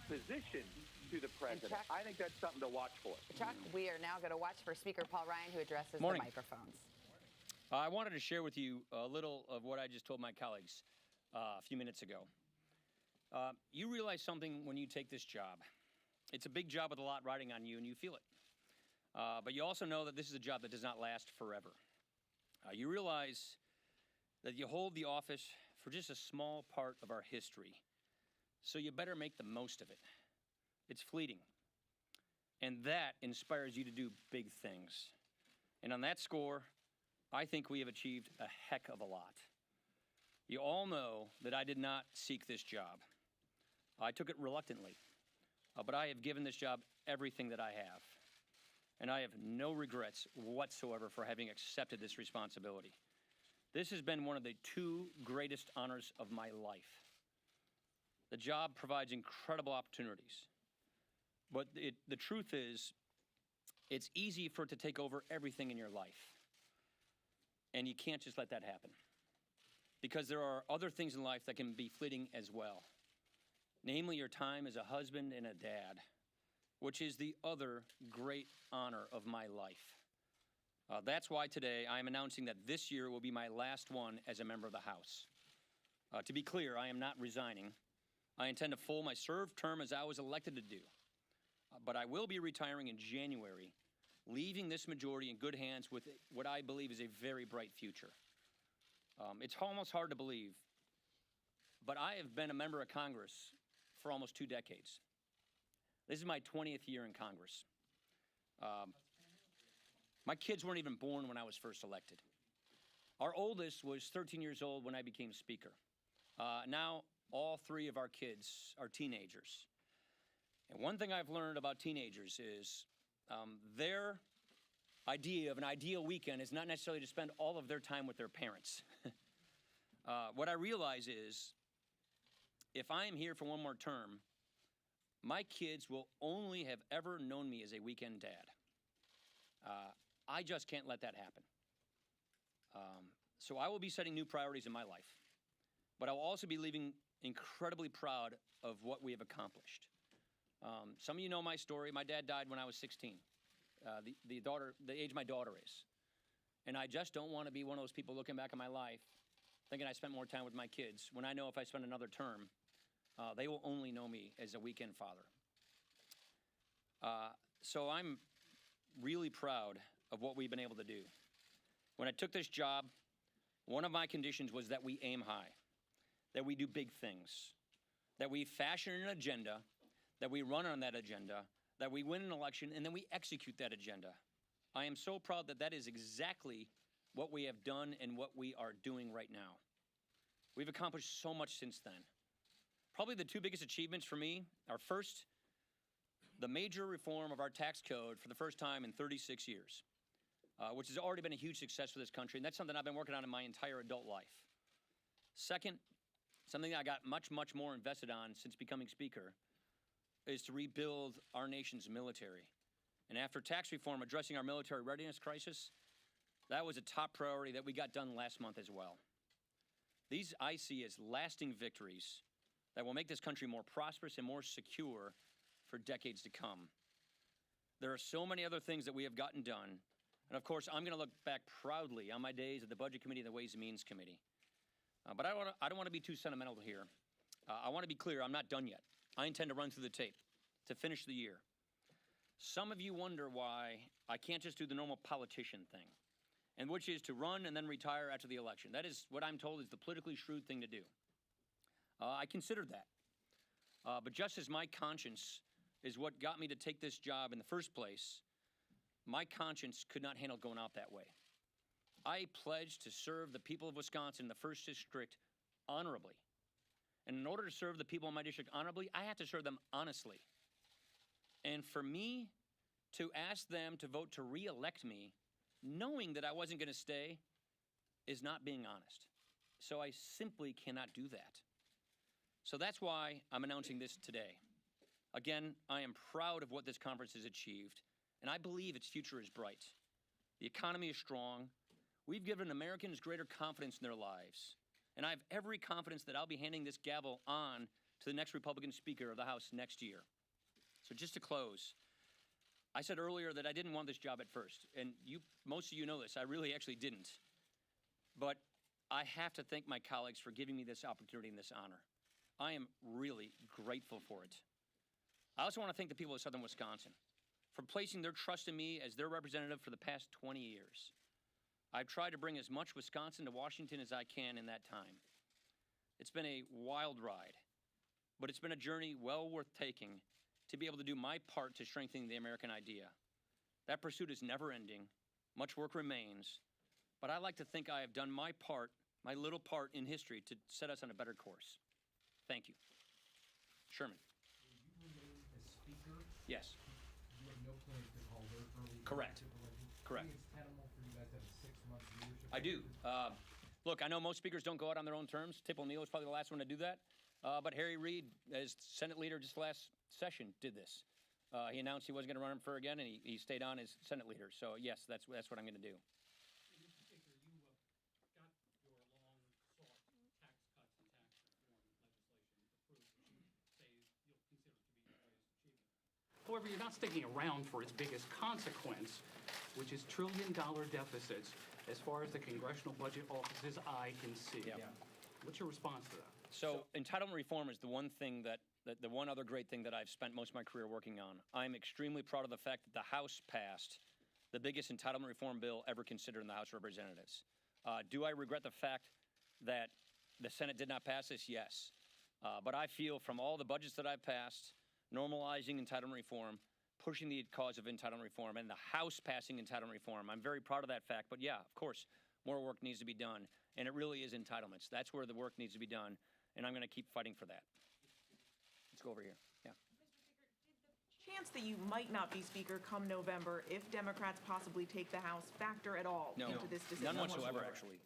opposition to the president. Chuck, I think that's something to watch for. Chuck, we are now going to watch for Speaker Paul Ryan, who addresses Morning. the microphones. I wanted to share with you a little of what I just told my colleagues a few minutes ago. You realize something when you take this job. It's a big job with a lot riding on you, and you feel it. But you also know that this is a job that does not last forever. You realize that you hold the office for just a small part of our history, so you better make the most of it. It's fleeting, and that inspires you to do big things. And on that score, I think we have achieved a heck of a lot. You all know that I did not seek this job. I took it reluctantly, but I have given this job everything that I have. And I have no regrets whatsoever for having accepted this responsibility. This has been one of the two greatest honors of my life. The job provides incredible opportunities. But the truth is, it's easy for it to take over everything in your life. And you can't just let that happen. Because there are other things in life that can be fleeting as well. Namely, your time as a husband and a dad, which is the other great honor of my life. That's why today I am announcing that this year will be my last one as a member of the House. To be clear, I am not resigning. I intend to full my served term as I was elected to do. But I will be retiring in January, leaving this majority in good hands with what I believe is a very bright future. It's almost hard to believe, but I have been a member of Congress for almost 2 decades. This is my 20th year in Congress. My kids weren't even born when I was first elected. Our oldest was 13 years old when I became Speaker. Now, all 3 of our kids are teenagers. And one thing I've learned about teenagers is their idea of an ideal weekend is not necessarily to spend all of their time with their parents. What I realize is, if I am here for one more term, my kids will only have ever known me as a weekend dad. I just can't let that happen. So I will be setting new priorities in my life, but I will also be leaving incredibly proud of what we have accomplished. Some of you know my story. My dad died when I was 16, the age my daughter is. And I just don't want to be one of those people looking back on my life thinking I spent more time with my kids when I know if I spend another term, they will only know me as a weekend father. So I'm really proud of what we've been able to do. When I took this job, one of my conditions was that we aim high, that we do big things, that we fashion an agenda, that we run on that agenda, that we win an election, and then we execute that agenda. I am so proud that that is exactly what we have done and what we are doing right now. We've accomplished so much since then. Probably the 2 biggest achievements for me are, first, the major reform of our tax code for the first time in 36 years, which has already been a huge success for this country, and that's something I've been working on in my entire adult life. Second, something I got much, much more invested on since becoming Speaker, is to rebuild our nation's military. And after tax reform addressing our military readiness crisis, that was a top priority that we got done last month as well. These I see as lasting victories that will make this country more prosperous and more secure for decades to come. There are so many other things that we have gotten done. And of course, I'm going to look back proudly on my days at the Budget Committee and the Ways and Means Committee. But I don't want to be too sentimental here. I want to be clear, I'm not done yet. I intend to run through the tape to finish the year. Some of you wonder why I can't just do the normal politician thing, and which is to run and then retire after the election. That is what I'm told is the politically shrewd thing to do. I considered that. But just as my conscience is what got me to take this job in the first place, my conscience could not handle going out that way. I pledged to serve the people of Wisconsin in the 1st District honorably. And in order to serve the people in my district honorably, I have to serve them honestly. And for me to ask them to vote to re-elect me, knowing that I wasn't going to stay, is not being honest. So I simply cannot do that. So that's why I'm announcing this today. Again, I am proud of what this conference has achieved, and I believe its future is bright. The economy is strong. We've given Americans greater confidence in their lives. And I have every confidence that I'll be handing this gavel on to the next Republican Speaker of the House next year. So just to close, I said earlier that I didn't want this job at first, and most of you know this. I really actually didn't. But I have to thank my colleagues for giving me this opportunity and this honor. I am really grateful for it. I also want to thank the people of Southern Wisconsin for placing their trust in me as their representative for the past 20 years. I've tried to bring as much Wisconsin to Washington as I can in that time. It's been a wild ride, but it's been a journey well worth taking to be able to do my part to strengthen the American idea. That pursuit is never ending. Much work remains, but I like to think I have done my part, my little part in history to set us on a better course. Thank you. Sherman. Will you remain as Speaker? Yes. You have no plans to call their early Correct. election? Correct. Do you think it's tenable for you guys to have a 6-month leadership? I do. Look, I know most speakers don't go out on their own terms. Tip O'Neill was probably the last one to do that. But Harry Reid, as Senate leader just last session, did this. He announced he wasn't going to run for again, and he stayed on as Senate leader. So, yes, that's what I'm going to do. Mr. Speaker, you got your long-sought tax cuts and tax reform legislation approved, which you say you'll consider to be your greatest achievement. However, you're not sticking around for its biggest consequence, which is trillion-dollar deficits as far as the Congressional Budget Office's eye can see. Yeah. What's your response to that? So entitlement reform is the one thing the one other great thing that I've spent most of my career working on. I'm extremely proud of the fact that the House passed the biggest entitlement reform bill ever considered in the House of Representatives. Do I regret the fact that the Senate did not pass this? Yes. But I feel from all the budgets that I've passed, normalizing entitlement reform, pushing the cause of entitlement reform, and the House passing entitlement reform, I'm very proud of that fact. But yeah, of course, more work needs to be done. And it really is entitlements. That's where the work needs to be done. And I'm going to keep fighting for that. Let's go over here. Yeah. Chance that you might not be Speaker come November if Democrats possibly take the House factor at all into this decision? None whatsoever, actually.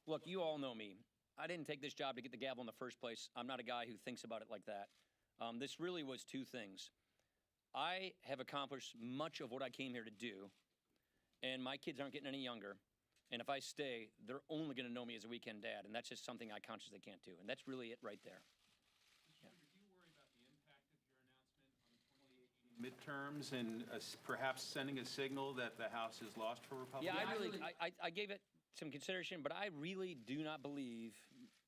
Look, you all know me. I didn't take this job to get the gavel in the first place. I'm not a guy who thinks about it like that. This really was two things. I have accomplished much of what I came here to do, and my kids aren't getting any younger. And if I stay, they're only going to know me as a weekend dad, and that's just something I consciously can't do. And that's really it right there. Do you worry about the impact of your announcement on the 2018 midterms and perhaps sending a signal that the House is lost for Republicans? Yeah, I gave it some consideration, but I really do not believe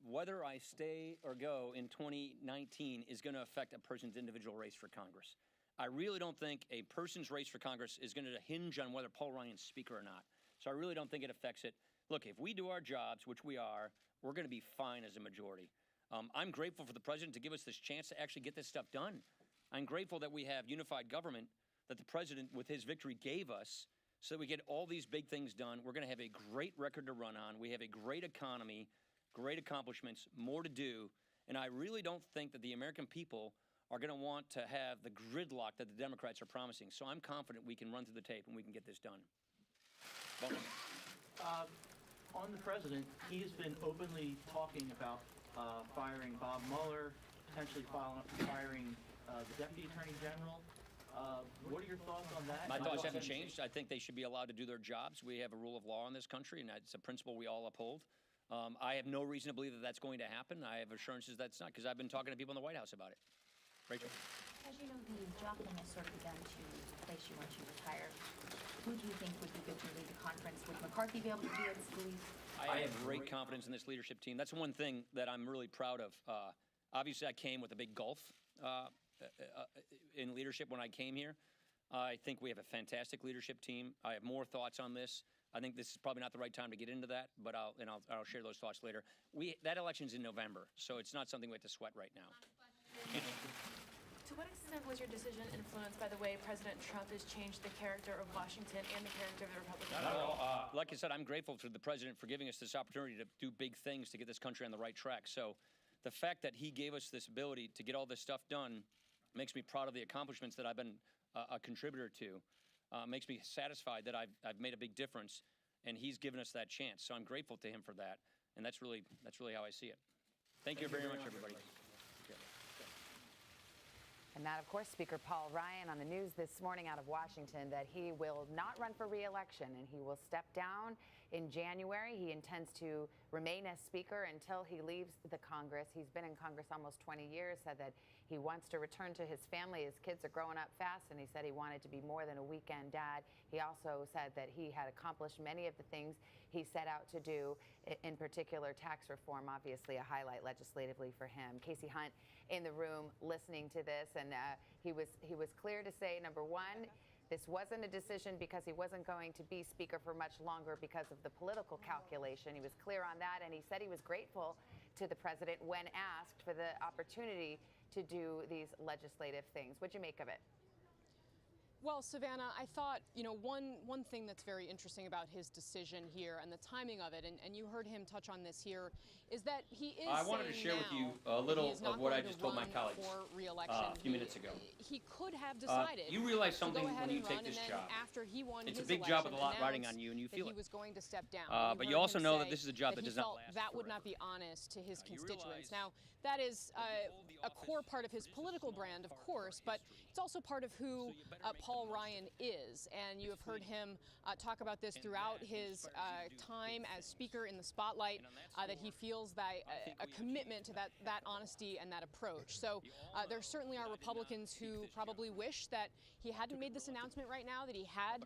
whether I stay or go in 2019 is going to affect a person's individual race for Congress. I really don't think a person's race for Congress is going to hinge on whether Paul Ryan's Speaker or not. So I really don't think it affects it. Look, if we do our jobs, which we are, we're going to be fine as a majority. I'm grateful for the president to give us this chance to actually get this stuff done. I'm grateful that we have unified government that the president, with his victory, gave us so that we get all these big things done. We're going to have a great record to run on. We have a great economy, great accomplishments, more to do. And I really don't think that the American people are going to want to have the gridlock that the Democrats are promising. So I'm confident we can run through the tape and we can get this done. On the president, he has been openly talking about firing Bob Mueller, potentially firing the Deputy Attorney General. What are your thoughts on that? My thoughts haven't changed. I think they should be allowed to do their jobs. We have a rule of law in this country, and it's a principle we all uphold. I have no reason to believe that that's going to happen. I have assurances that's not, because I've been talking to people in the White House about it. Rachel? As you know, the jockeying has sort of begun to replace you once you retire. Who do you think would be good to lead the conference? Would McCarthy be able to do it, Scalise? I have great confidence in this leadership team. That's one thing that I'm really proud of. Obviously, I came with a big gulf in leadership when I came here. I think we have a fantastic leadership team. I have more thoughts on this. I think this is probably not the right time to get into that, but I'll share those thoughts later. That election's in November, so it's not something we have to sweat right now. To what extent was your decision influenced by the way President Trump has changed the character of Washington and the character of the Republican Party? Not at all. Like I said, I'm grateful to the president for giving us this opportunity to do big things to get this country on the right track. So the fact that he gave us this ability to get all this stuff done makes me proud of the accomplishments that I've been a contributor to. Makes me satisfied that I've made a big difference, and he's given us that chance. So I'm grateful to him for that, and that's really how I see it. Thank you very much, everybody. And that, of course, Speaker Paul Ryan on the news this morning out of Washington that he will not run for re-election and he will step down in January. He intends to remain as Speaker until he leaves the Congress. He's been in Congress almost 20 years, said that he wants to return to his family. His kids are growing up fast, and he said he wanted to be more than a weekend dad. He also said that he had accomplished many of the things he set out to do, in particular tax reform, obviously a highlight legislatively for him. Casey Hunt in the room listening to this, and he was clear to say, number one, this wasn't a decision because he wasn't going to be Speaker for much longer because of the political calculation. He was clear on that, and he said he was grateful to the president when asked for the opportunity to do these legislative things. What'd you make of it? Well, Savannah, I thought, one thing that's very interesting about his decision here and the timing of it, and you heard him touch on this here, is that he is I wanted to share with you a little of what I just told my colleagues a few minutes ago. He could have decided you realize to go something ahead when you and take run, this and then job. after he won It's his a big job with a election, lot riding on announced you, and you feel that it. he was going to step down. But You you heard also him know that say this is a job that he does not felt last that would forever. not be honest to his You constituents. realize Now, that is a core part of his political brand, of course, but it's also part of who Paul Ryan is. And you have heard him talk about this throughout his time as Speaker in the spotlight, that he feels that a commitment to that honesty and that approach. So there certainly are Republicans who probably wish that he hadn't made this announcement right now, that he had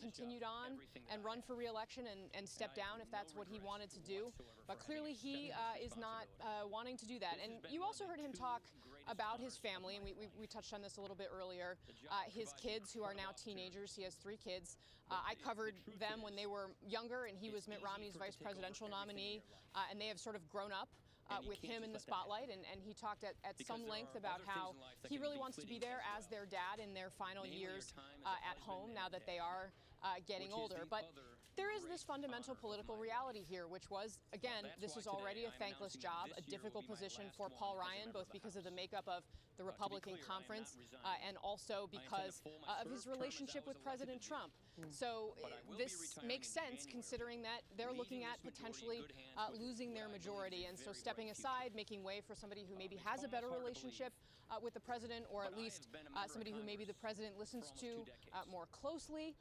continued on and run for re-election and step down if that's what he wanted to do. But clearly he is not wanting to do that. And you also heard him talk about his family, and we touched on this a little bit earlier. His kids, who are now teenagers, he has 3 kids. I covered them when they were younger, and he was Mitt Romney's vice presidential nominee, and they have sort of grown up with him in the spotlight, and he talked at some length about how he really wants to be there as their dad in their final years at home now that they are getting older. But there is this fundamental political reality here, which was, again, this is already a thankless job, a difficult position for Paul Ryan, both because of the makeup of the Republican conference and also because of his relationship with President Trump. So this makes sense considering that they're looking at potentially losing their majority, and so stepping aside, making way for somebody who maybe has a better relationship with the president, or at least somebody who maybe the president listens to more closely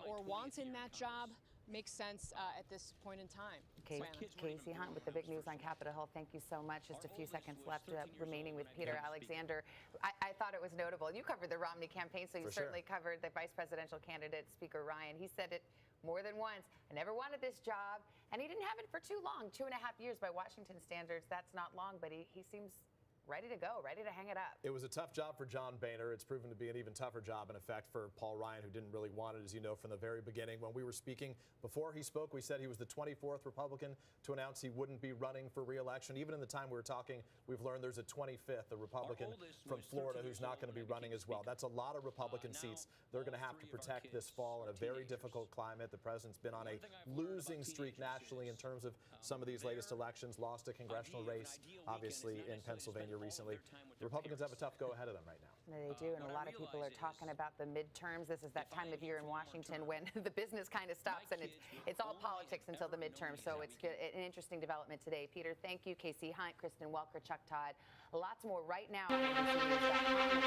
or wants in that job, makes sense at this point in time. Casey Hunt with the big news on Capitol Hill. Thank you so much. Just a few seconds left remaining with Peter Alexander. I thought it was notable. You covered the Romney campaign, so you certainly covered the vice presidential candidate, Speaker Ryan. He said it more than once. I never wanted this job, and he didn't have it for too long. 2.5 years by Washington standards. That's not long, but he seems ready to go, ready to hang it up. It was a tough job for John Boehner. It's proven to be an even tougher job, in effect, for Paul Ryan, who didn't really want it, as you know, from the very beginning. When we were speaking, before he spoke, we said he was the 24th Republican to announce he wouldn't be running for re-election. Even in the time we were talking, we've learned there's a 25th, a Republican from Florida, who's not going to be running as well. That's a lot of Republican seats they're going to have to protect this fall in a very difficult climate. The president's been on a losing streak nationally in terms of some of these latest elections, lost a congressional race, obviously, in Pennsylvania recently. The Republicans have a tough go ahead of them right now. They do, and a lot of people are talking about the midterms. This is that time of year in Washington when the business kind of stops, and it's all politics until the midterms. So it's good, an interesting development today. Peter, thank you. Casey Hunt, Kristen Welker, Chuck Todd. Lots more right now on NBC News.com.